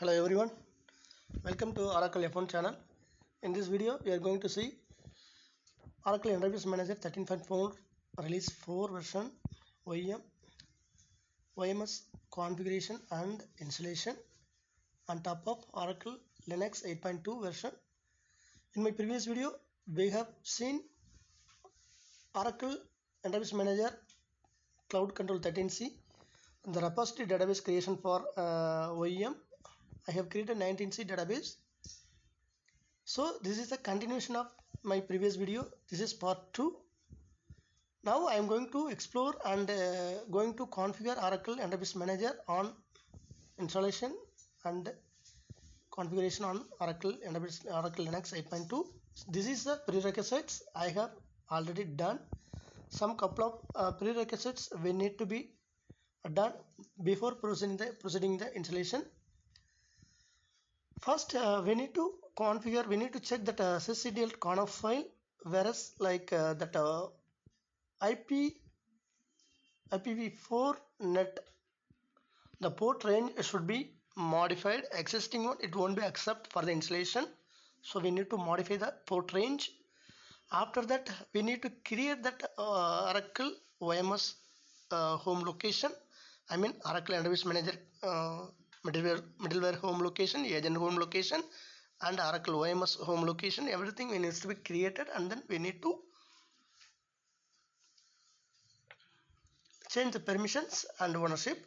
Hello everyone, welcome to Oracle F1 channel. In this video, we are going to see Oracle Enterprise Manager 13.4 release 4 version OEMS configuration and installation on top of Oracle Linux 8.2 version. In my previous video, we have seen Oracle Enterprise Manager Cloud Control 13c, the repository database creation for OEM. I have created 19c database. So this is a continuation of my previous video. This is part 2. Now I am going to explore and going to configure Oracle Enterprise Manager on installation and configuration on Oracle Linux 8.2. This is the prerequisites I have already done. Some couple of prerequisites we need to be done before proceeding the installation. First, we need to check that sysctl conf file, whereas like that IPv4 net, the port range should be modified. Existing one, it won't be accept for the installation. So we need to modify the port range. After that, we need to create that Oracle OMS home location. I mean Oracle Enterprise Manager middleware home location, agent home location, and Oracle OMS home location. Everything needs to be created, and then we need to change the permissions and ownership.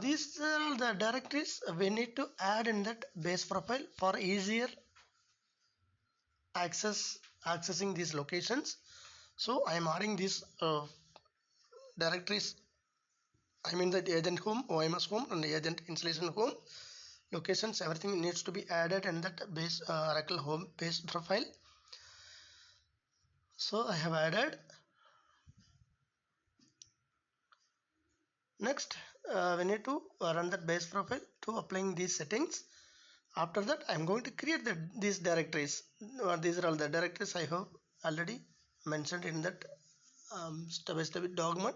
These are the directories we need to add in that base profile for easier accessing these locations. So I am adding these directories. I mean that agent home, OMS home, and agent installation home locations. Everything needs to be added in that base Oracle home base profile. So I have added. Next, we need to run that base profile to applying these settings. After that, I am going to create these directories. These are all the directories I have already mentioned in that step-by-step document.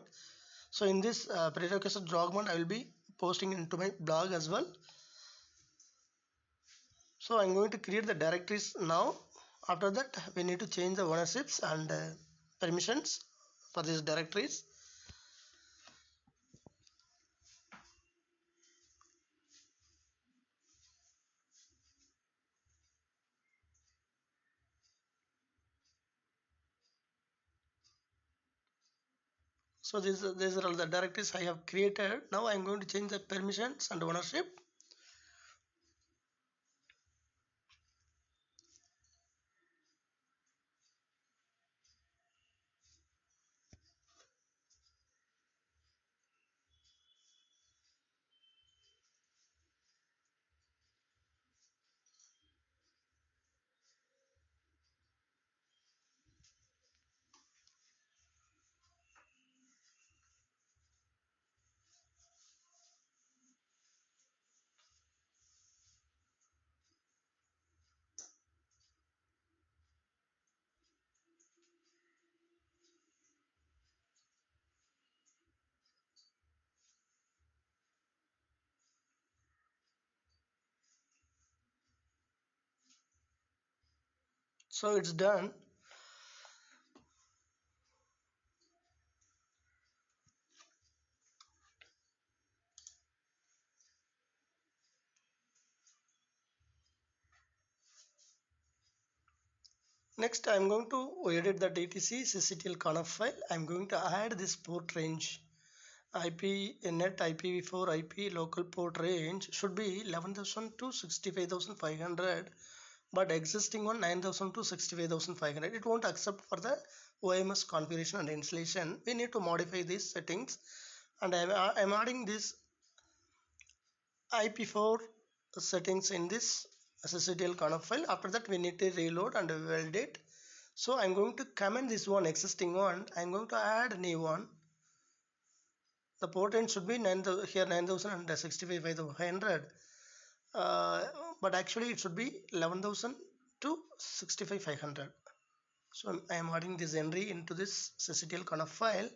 So in this prerequisite document, I will be posting into my blog as well. So I am going to create the directories now. After that, we need to change the ownerships and permissions for these directories. So these are all the directories I have created. Now I am going to change the permissions and ownership. So it's done. Next, I am going to edit the DTC sysctl conf file. I am going to add this port range. IP net IPv4 IP local port range should be 11,000 to 65,500, but existing one 9,000 to 65,500. It won't accept for the OMS configuration and installation. We need to modify these settings, and I am adding this IP4 settings in this sysctl conf file. After that, we need to reload and validate. So I'm going to comment this one existing one. I'm going to add a new one. The port range should be 9,000 and 65,500, but actually it should be 11,000 to 65,500. So I am adding this entry into this sysctl conf file.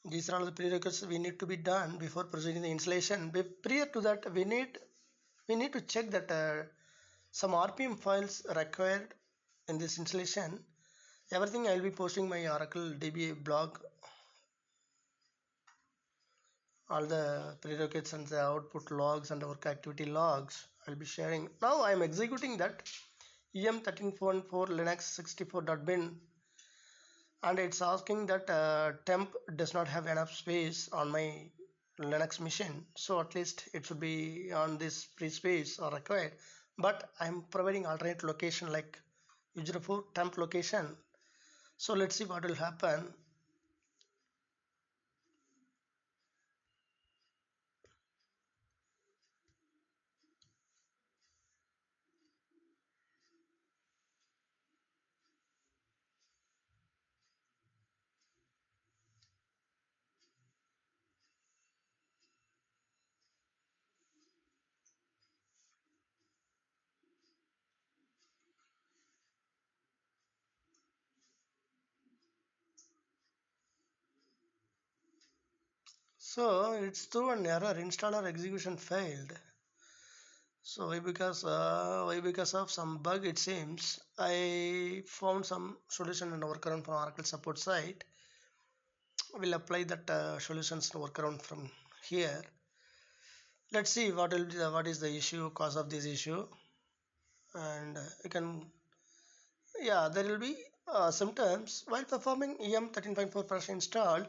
These are all the prerequisites we need to be done before proceeding the installation. Prior to that, we need to check that some RPM files required in this installation. Everything I'll be posting my Oracle DBA blog, all the prerequisites and the output logs and work activity logs I'll be sharing. Now I'm executing that em13.4 linux 64.bin, and it's asking that temp does not have enough space on my Linux machine, so at least it should be on this free space or required, but I'm providing alternate location like user 4 temp location. So let's see what will happen. So it's through an error, installer execution failed. So why because of some bug, it seems. I found some solution and workaround from Oracle support site. We'll apply that solutions to workaround from here. Let's see what is the issue, cause of this issue, and you can, yeah, there will be symptoms while performing em13.4 version installed.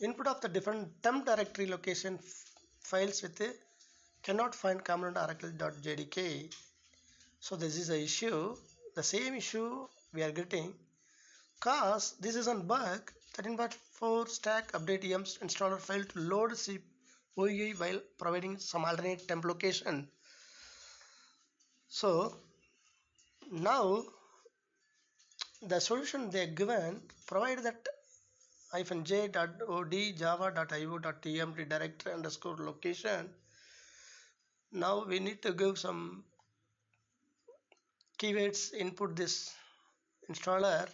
Input of the different temp directory location files with a cannot find command oracle.jdk. So this is the issue, the same issue we are getting, cause this is on bug 13.4 stack update em installer failed to load OEI while providing some alternate temp location. So now the solution they are given provide that -j.od java.io.tmp directory underscore location. Now we need to give some keywords, input this installer.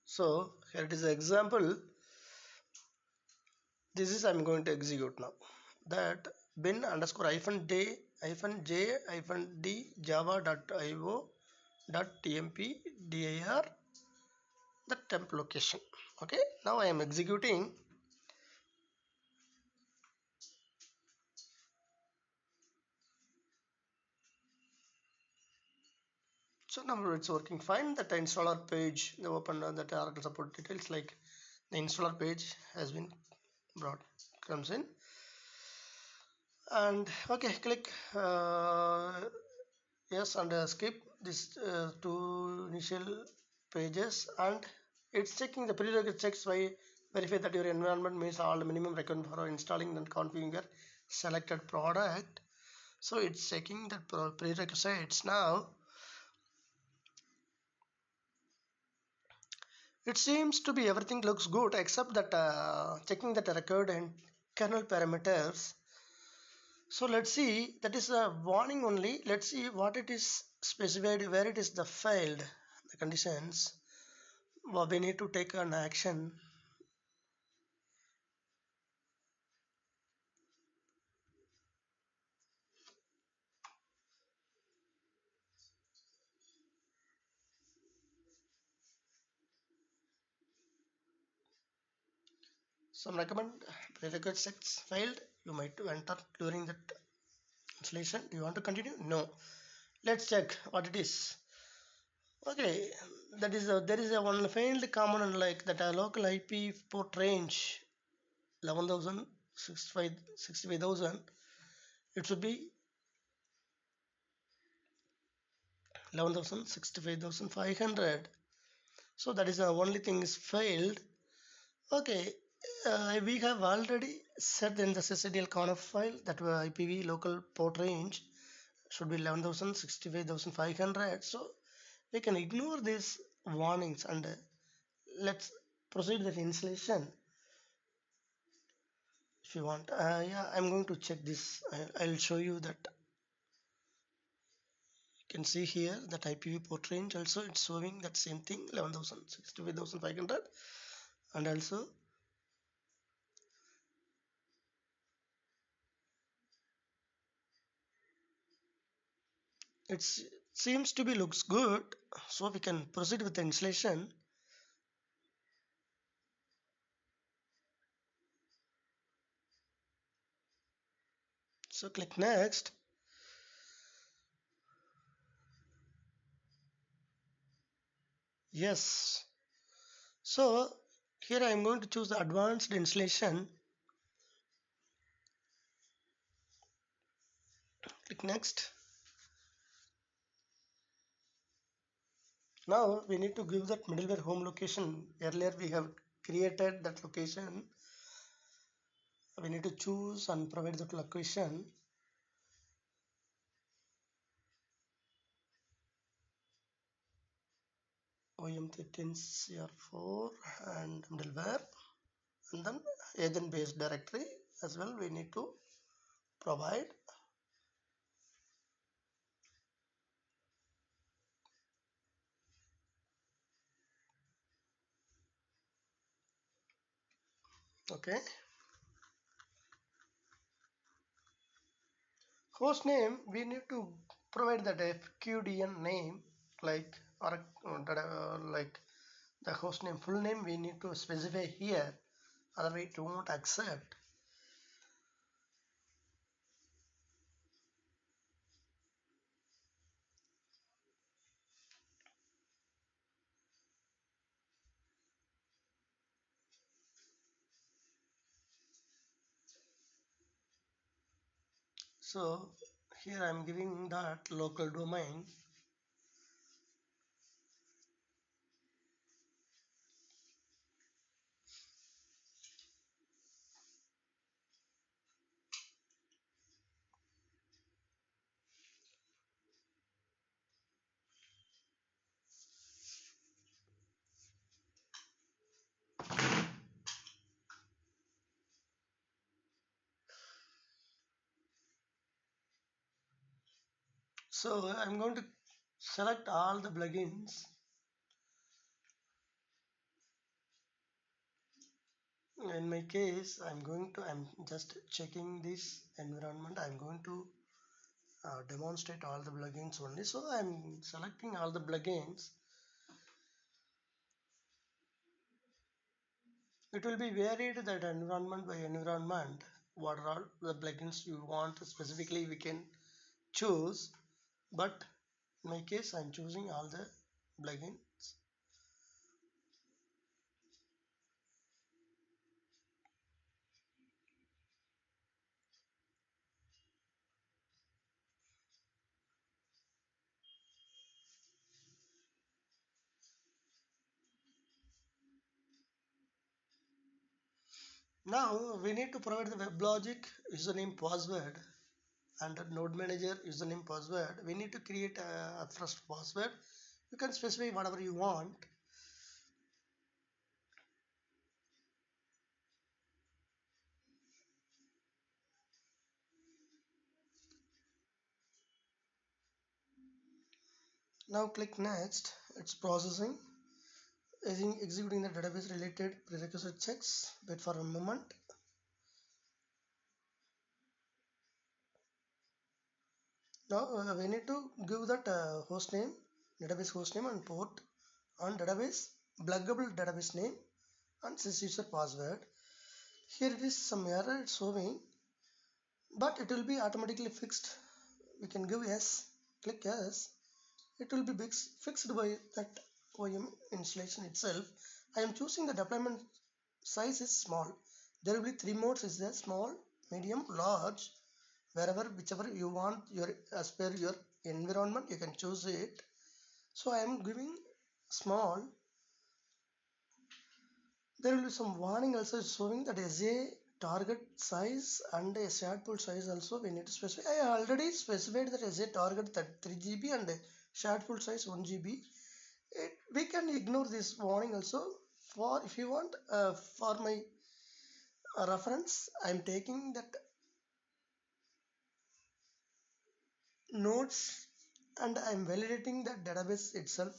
So here it is the example. This is I'm going to execute now. That bin underscore hyphen day hyphen j hyphen d java.io.tmp dir the temp location. Okay, now I am executing. So now it's working fine. That installer page, they open that Oracle support details, like the installer page has been brought, comes in, and okay, click yes, and skip this two initial pages, and it's checking the prerequisite checks by verify that your environment meets all the minimum requirement for installing and configuring selected product. So it's checking the prerequisites now. It seems to be everything looks good except that checking that record and kernel parameters. So let's see, that is a warning only. Let's see what it is specified, where it is the failed, the conditions. Well, we need to take an action. Some recommend prerequisites failed. You might enter during that installation. Do you want to continue? No. Let's check what it is. Okay, that is there is a one failed component like that local IP port range 11,000 65,000. It should be 11,000 65,500. So that is the only thing is failed. Okay, we have already set in the sysctl conf file that IPv local port range should be 11,000 65,500. So we can ignore these warnings, and let's proceed with installation if you want. Yeah, I'm going to check this. I'll show you that You can see here that IPv port range also it's showing that same thing 11,000 65,500, and also it seems to be looks good, so we can proceed with the installation. So click next. Yes, so here I am going to choose the advanced installation. Click next. Now we need to give that middleware home location. Earlier we have created that location. We need to choose and provide that location. OEM13CR4 and middleware, and then agent based directory as well we need to provide. Okay, host name we need to provide that FQDN name, like or like the host name full name we need to specify here, otherwise it won't accept. So here I am giving that local domain. So I'm going to select all the plugins. In my case, I'm just checking this environment. I'm going to demonstrate all the plugins only. So I'm selecting all the plugins. It will be varied that environment by environment. What are all the plugins you want specifically we can choose. But in my case, I'm choosing all the plugins. Now we need to provide the WebLogic username password and node manager username password. We need to create a first password. You can specify whatever you want. Now click next. It's processing. Executing the database related prerequisite checks. Wait for a moment. Now we need to give that host name, database host name and port, and database pluggable database name and sysuser password. Here it is some error it's showing, but it will be automatically fixed. We can give yes, click yes. It will be fixed by that OEM installation itself. I am choosing the deployment size is small. There will be three modes: is there small, medium, large. Wherever whichever you want your as per your environment you can choose it. So I am giving small. There will be some warning also showing that as a target size and a shared pool size also we need to specify. I already specified that as a target that 3 GB and a shared pool size 1 GB. We can ignore this warning also. For if you want, for my reference, I am taking that nodes and I'm validating the database itself.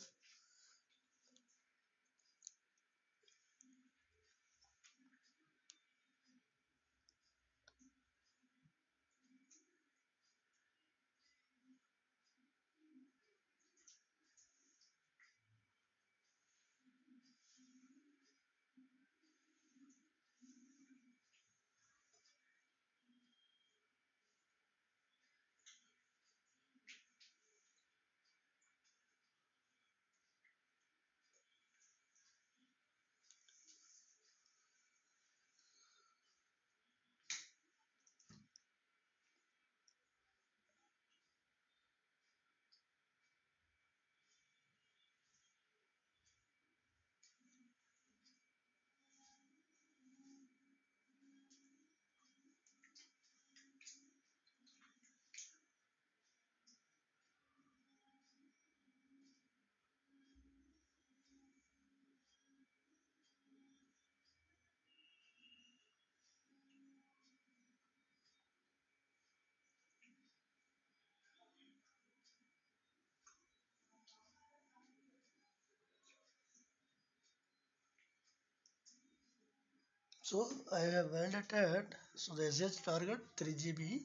So I have validated. So the SH target 3 GB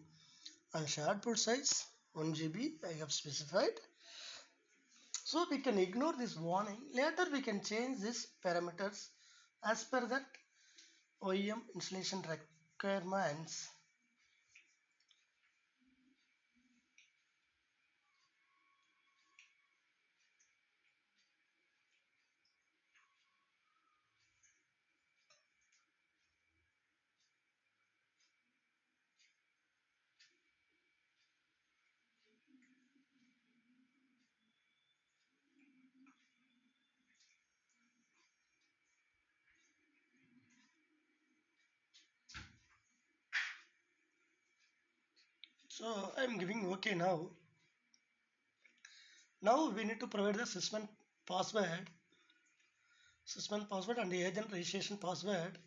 and shared port size 1 GB I have specified. So we can ignore this warning. Later we can change these parameters as per that OEM installation requirements. So I'm giving OK now. Now we need to provide the sysman password and the agent registration password.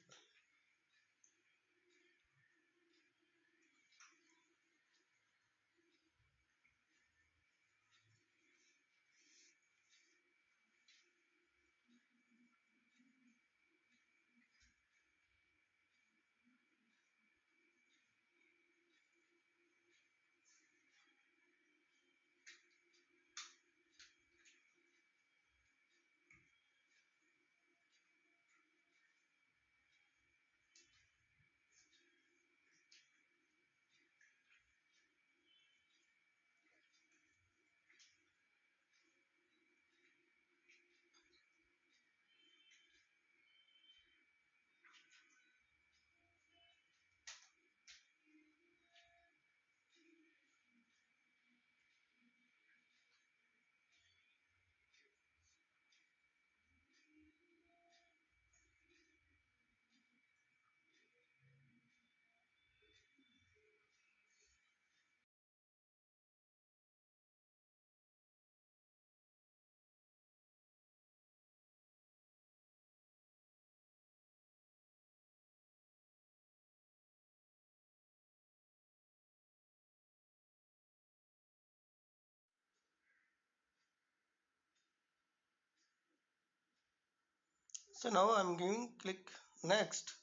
So now I'm giving click next.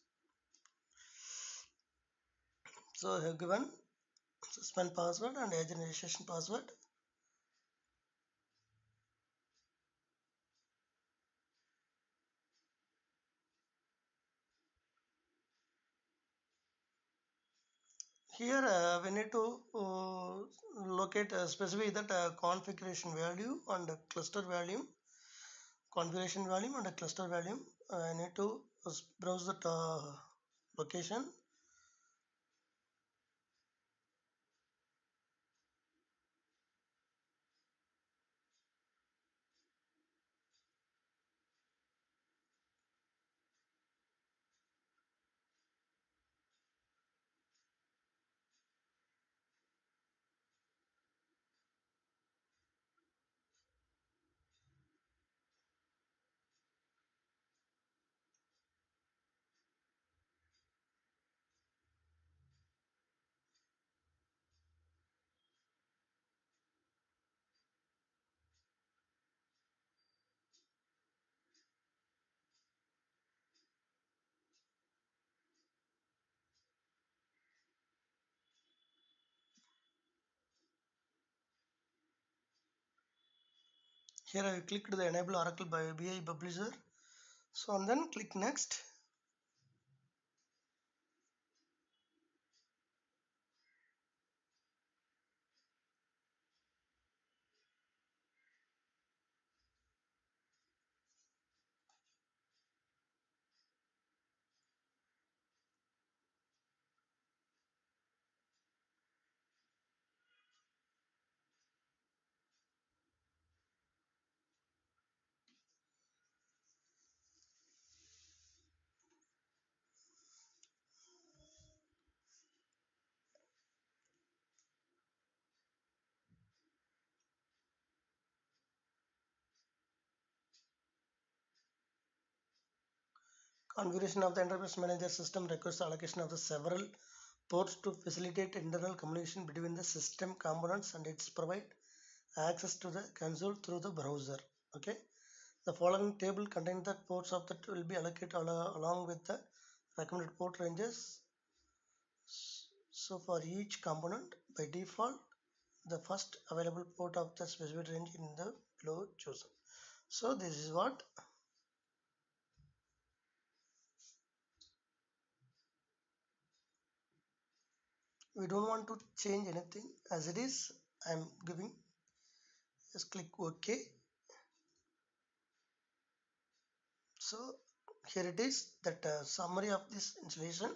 So I have given sysman password and agent registration password. Here we need to locate specify that configuration value and cluster value, configuration value and cluster value. I need to browse that location. Here I clicked the enable Oracle by BI Publisher. So and then click next. Configuration of the Enterprise Manager system requires allocation of the several ports to facilitate internal communication between the system components, and it's provide access to the console through the browser. Okay, the following table contains the ports of that will be allocated along with the recommended port ranges. So for each component, by default, the first available port of the specified range in the below chosen. So this is what we don't want to change anything as it is. I'm giving, just click OK. So here it is, that summary of this installation.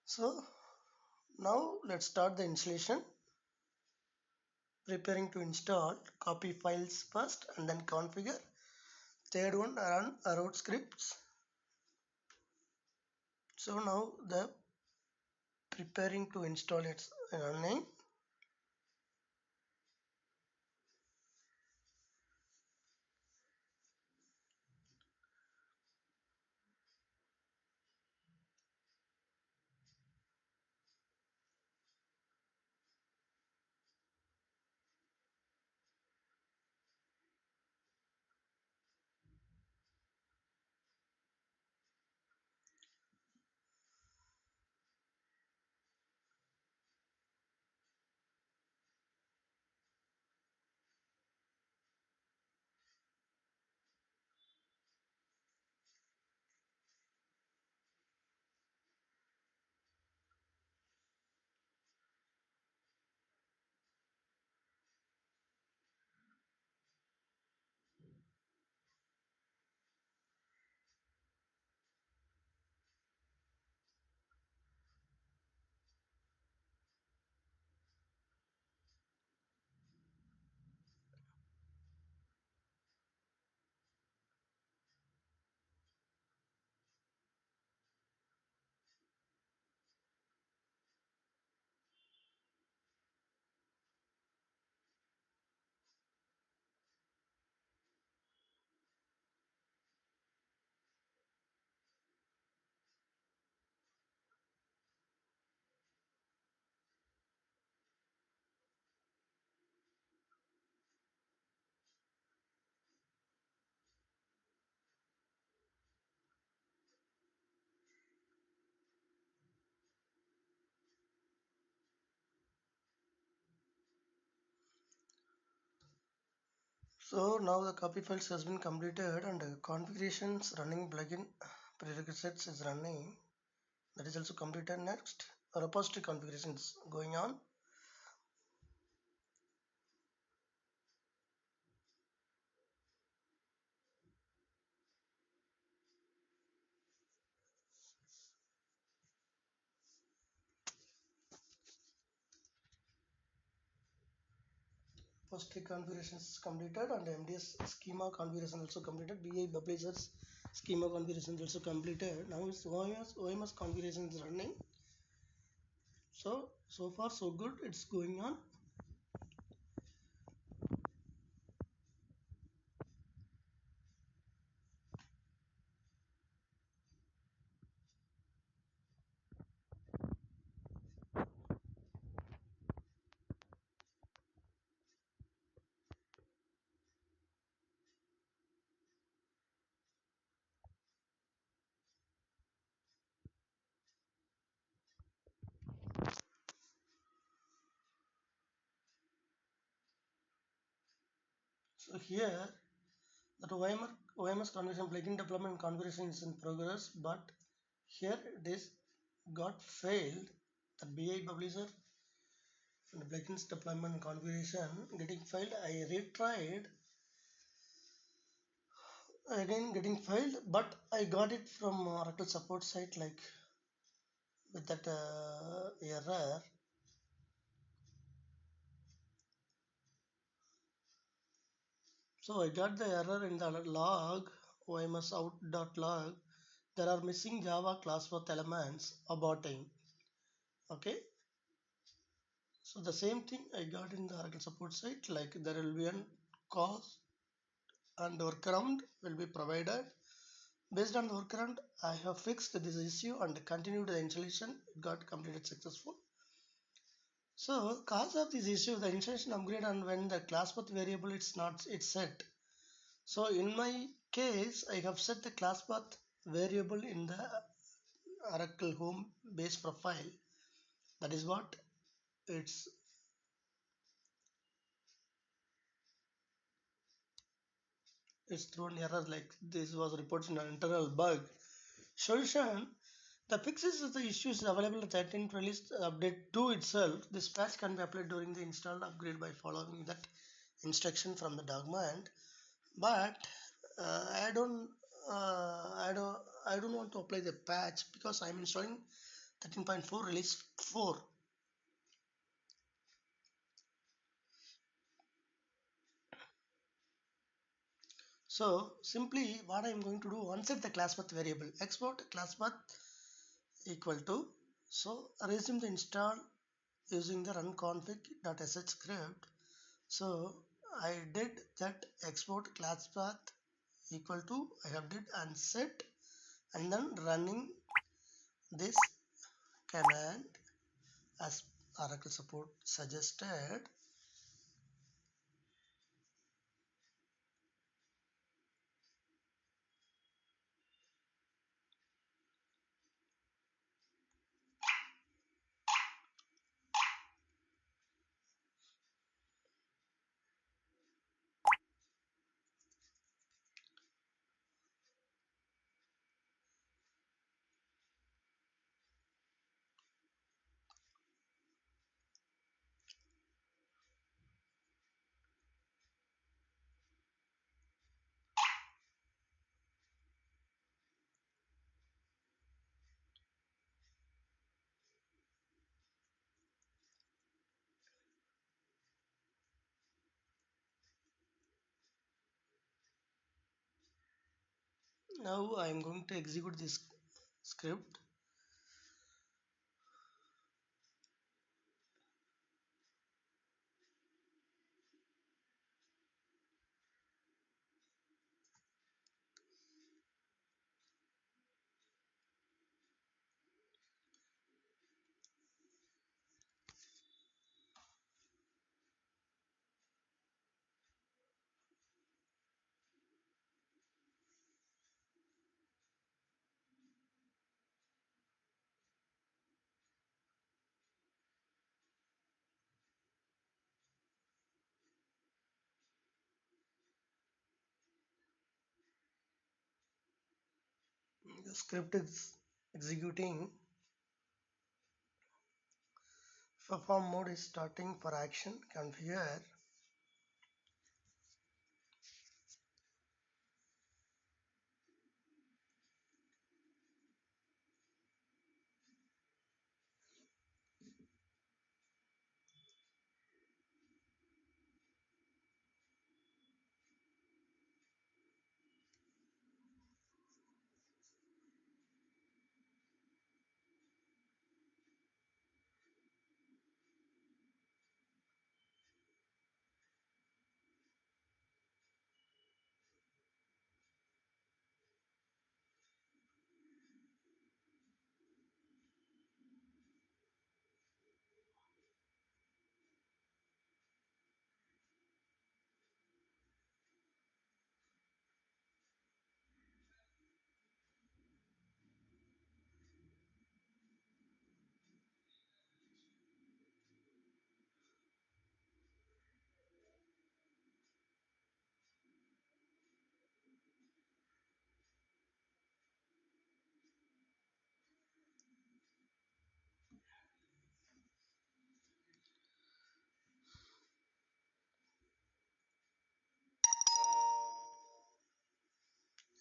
So now let's start the installation. Preparing to install, copy files first and then configure. Third one, run root scripts. So now the preparing to install, it's running. So now the copy files has been completed and configurations running plugin prerequisites is running. That is also completed. Next, repository configurations going on. Repository configurations is completed and MDS schema configuration also completed. BI publishers schema configuration also completed. Now it's OMS configuration is running. So far so good. It's going on. So here that OMS configuration plugin development configuration is in progress, but here it is got failed. The BI publisher and the plugins deployment configuration getting failed. I retried again getting failed, but I got it from Oracle support site like with that error. So I got the error in the log OMS out.log. There are missing Java class path elements aborting. Okay, so the same thing I got in the Oracle support site, like there will be an cause and workaround will be provided. Based on the workaround, I have fixed this issue and continued the installation. It got completed successful. So cause of this issue, the installation upgrade and when the class path variable it's set. So in my case, I have set the class path variable in the Oracle home base profile. That is what it's thrown error like this was reported an internal bug. Solution: the fixes of the issues available in 13th release update 2 itself. This patch can be applied during the installed upgrade by following that instruction from the document. But I don't I don't want to apply the patch because I'm installing 13.4 release 4. So simply what I'm going to do, unset the class path variable, export class path equal to, so resume the install using the run config.sh script. So I did that export class path equal to, I have did and set, and then running this command as Oracle support suggested. Now I am going to execute this script. The script is executing. Perform mode is starting for action. Configure.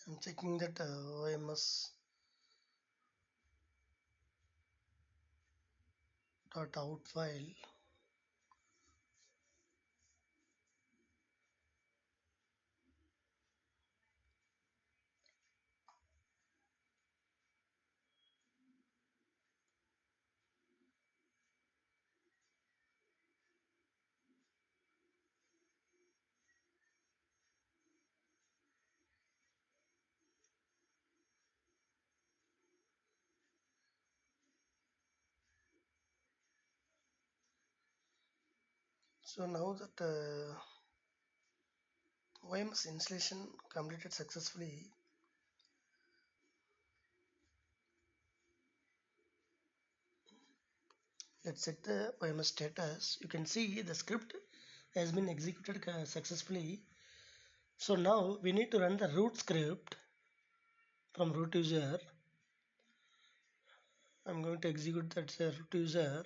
I'm checking that OMS dot out file. So now that OMS installation completed successfully, let's check the OMS status. You can see the script has been executed successfully. So now we need to run the root script from root user. I'm going to execute that root user.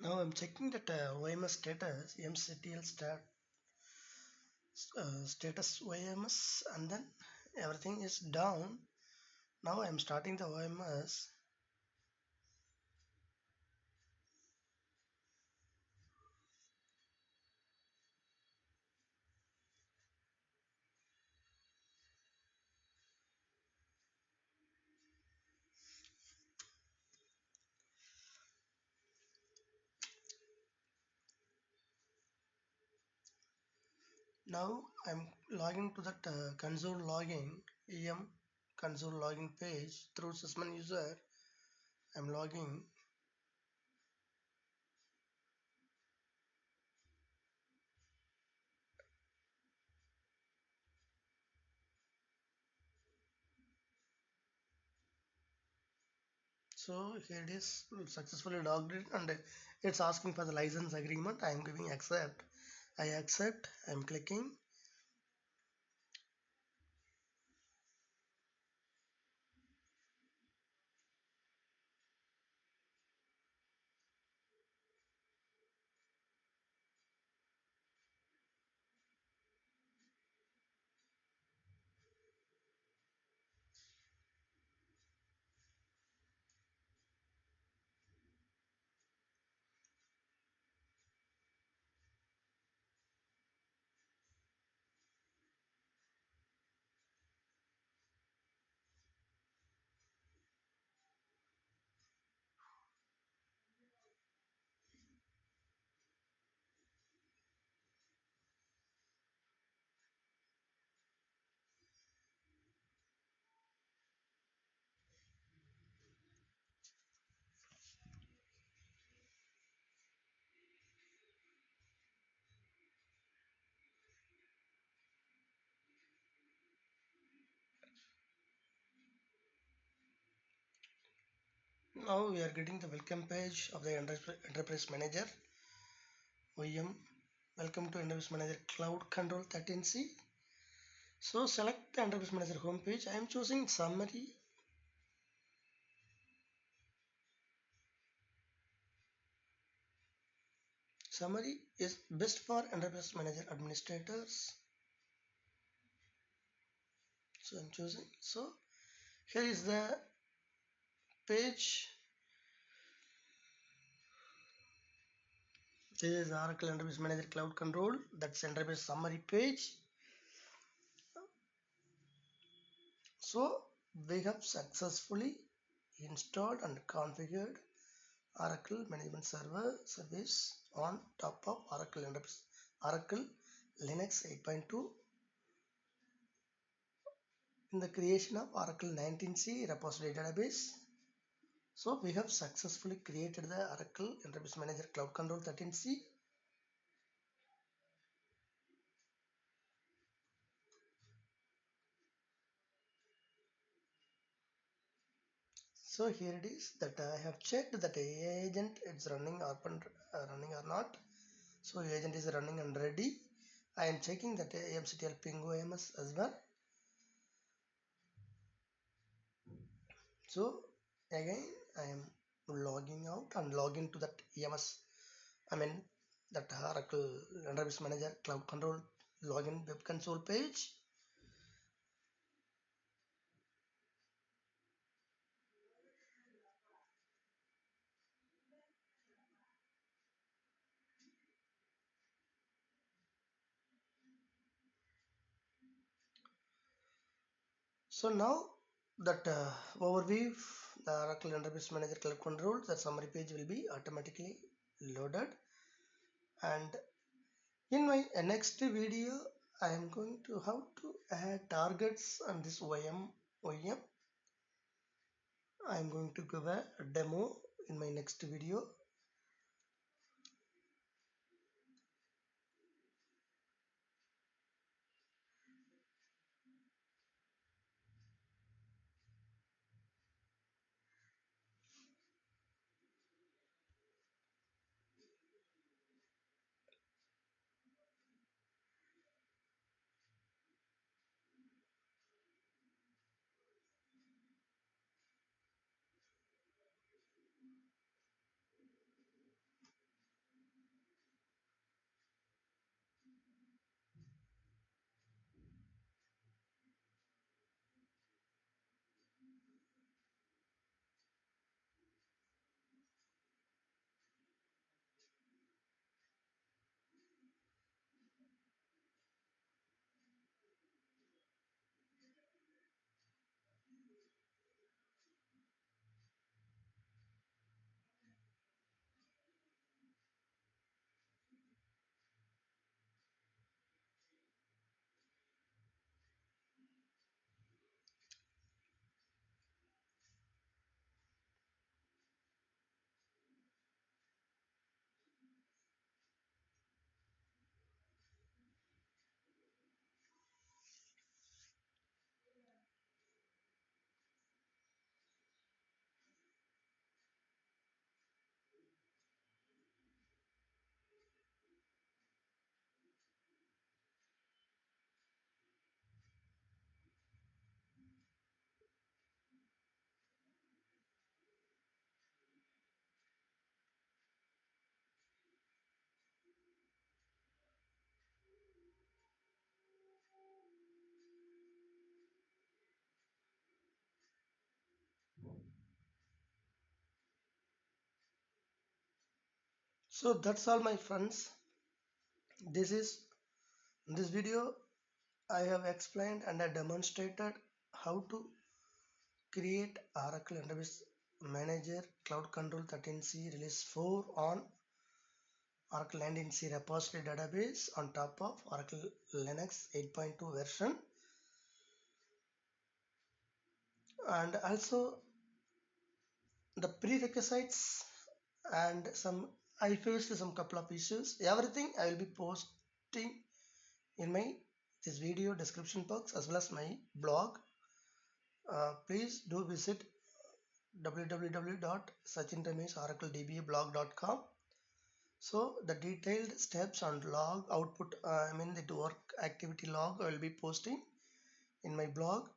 Now I'm checking that OMS status, MCTL status OMS, and then everything is down. Now I'm starting the OMS. Now I'm logging to that console login EM console login page through Sysman user. I'm logging. So here it is successfully logged in, and it's asking for the license agreement. I'm giving accept. I accept. I'm clicking. Now we are getting the welcome page of the Enterprise Manager. OEM, welcome to Enterprise Manager Cloud Control 13C. So select the Enterprise Manager homepage. I am choosing summary. Summary is best for Enterprise Manager administrators. So I'm choosing. So here is the page. This is Oracle Enterprise Manager Cloud Control. That's Enterprise summary page. So we have successfully installed and configured Oracle Management Server service on top of Oracle Enterprise, Oracle Linux 8.2 in the creation of Oracle 19c repository database. So we have successfully created the Oracle Enterprise Manager Cloud Control 13c. So here it is that I have checked that agent is running running or not. So agent is running and ready. I am checking that AMCTL Pingo AMS as well. So again I am logging out and login to that EMS. I mean that Oracle Enterprise Manager Cloud Control login web console page. So now that overview, the Oracle Enterprise Manager Cloud Control, the summary page will be automatically loaded. And in my next video, I am going to how to add targets on this OEM. I am going to give a demo in my next video. So that's all my friends. This is in this video I have explained and I demonstrated how to create Oracle Enterprise Manager Cloud Control 13c release 4 on Oracle 19c repository database on top of Oracle Linux 8.2 version, and also the prerequisites and some I faced some couple of issues. Everything I will be posting in my this video description box as well as my blog. Please do visit www.sachinrameshoracledbablog.com. So the detailed steps and log output, the work activity log I will be posting in my blog.